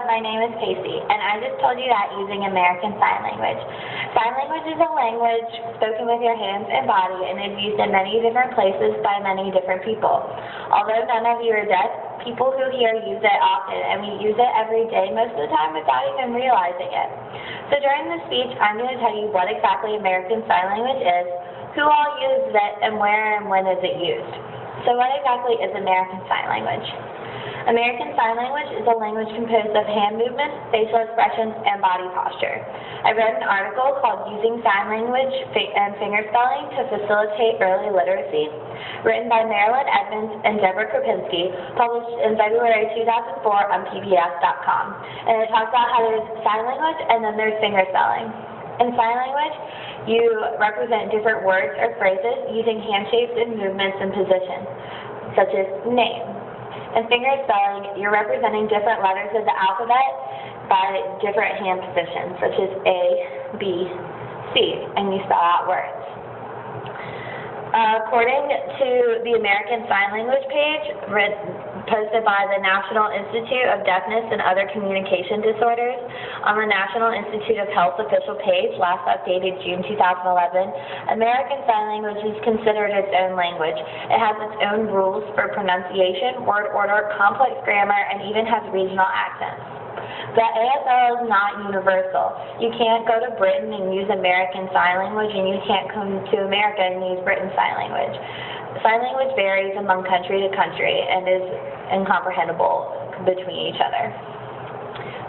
my name is Casey, and I just told you that using American Sign Language. Sign language is a language spoken with your hands and body and is used in many different places by many different people. Although none of you are deaf, people who hear use it often, and we use it every day most of the time without even realizing it. So during this speech, I'm going to tell you what exactly American Sign Language is, who all uses it, and where and when is it used. So what exactly is American Sign Language? American Sign Language is a language composed of hand movements, facial expressions, and body posture. I read an article called Using Sign Language and Fingerspelling to Facilitate Early Literacy, written by Marilyn Edmonds and Deborah Kropinski, published in February 2004 on PBS.com. And it talks about how there's sign language and then there's fingerspelling. In sign language, you represent different words or phrases using hand shapes and movements and positions, such as name. In finger spelling, you're representing different letters of the alphabet by different hand positions, such as A, B, C, and you spell out words. According to the American Sign Language page, posted by the National Institute of Deafness and Other Communication Disorders on the National Institute of Health's official page, last updated June 2011, American Sign Language is considered its own language. It has its own rules for pronunciation, word order, complex grammar, and even has regional accents. The ASL is not universal. You can't go to Britain and use American Sign Language, and you can't come to America and use British Sign Language. Sign language varies among country to country and is incomprehensible between each other.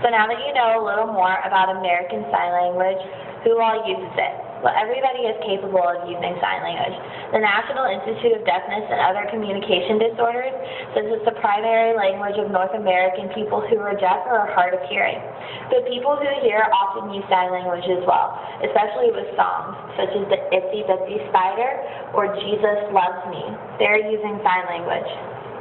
So now that you know a little more about American Sign Language, who all uses it? Well, everybody is capable of using sign language. The National Institute of Deafness and Other Communication Disorders says it's the primary language of North American people who are deaf or are hard of hearing. But people who hear often use sign language as well, especially with songs, such as the Itsy Bitsy Spider or Jesus Loves Me. They're using sign language.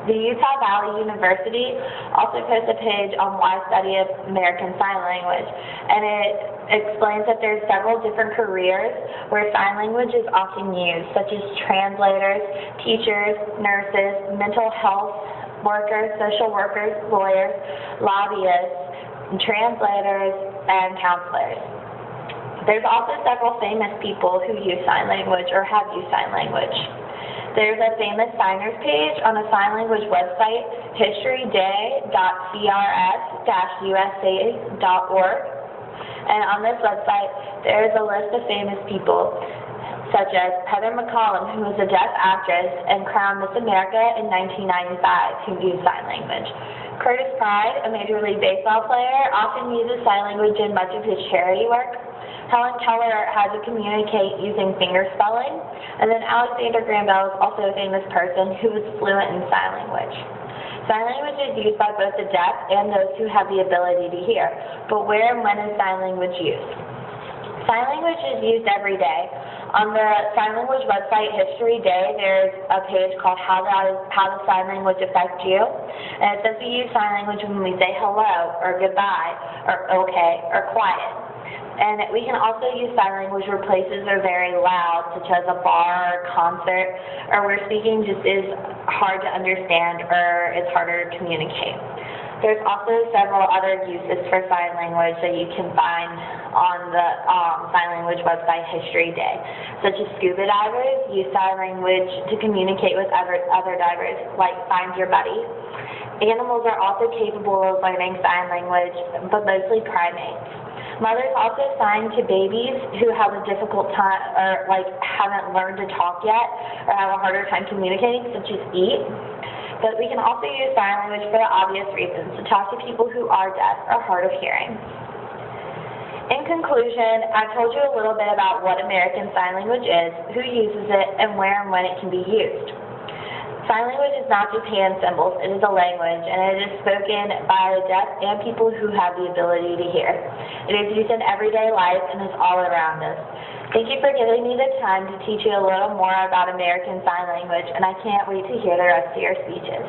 The Utah Valley University also posts a page on why study of American Sign Language, and it explains that there's several different careers where sign language is often used, such as translators, teachers, nurses, mental health workers, social workers, lawyers, lobbyists, translators, and counselors. There's also several famous people who use sign language or have used sign language. There's a famous signers page on a sign language website, historyday.crs-usa.org. And on this website, there is a list of famous people, such as Heather McCollum, who was a deaf actress and crowned Miss America in 1995, who used sign language. Curtis Pride, a Major League Baseball player, often uses sign language in much of his charity work. Helen Keller had to communicate using finger spelling, and then Alexander Graham Bell is also a famous person who was fluent in sign language. Sign language is used by both the deaf and those who have the ability to hear, but where and when is sign language used? Sign language is used every day. On the sign language website History Day, there's a page called How Does Sign Language Affect You? And it says we use sign language when we say hello, or goodbye, or okay, or quiet. And we can also use sign language where places are very loud, such as a bar or concert, or where speaking just is hard to understand or it's harder to communicate. There's also several other uses for sign language that you can find on the sign language website History Day, such as scuba divers use sign language to communicate with other divers, like find your buddy. Animals are also capable of learning sign language, but mostly primates. Mothers also sign to babies who have a difficult time or haven't learned to talk yet or have a harder time communicating, such as eat. But we can also use sign language for the obvious reasons, to talk to people who are deaf or hard of hearing. In conclusion, I've told you a little bit about what American Sign Language is, who uses it, and where and when it can be used. Sign language is not just hand symbols, it is a language, and it is spoken by the deaf and people who have the ability to hear. It is used in everyday life and is all around us. Thank you for giving me the time to teach you a little more about American Sign Language, and I can't wait to hear the rest of your speeches.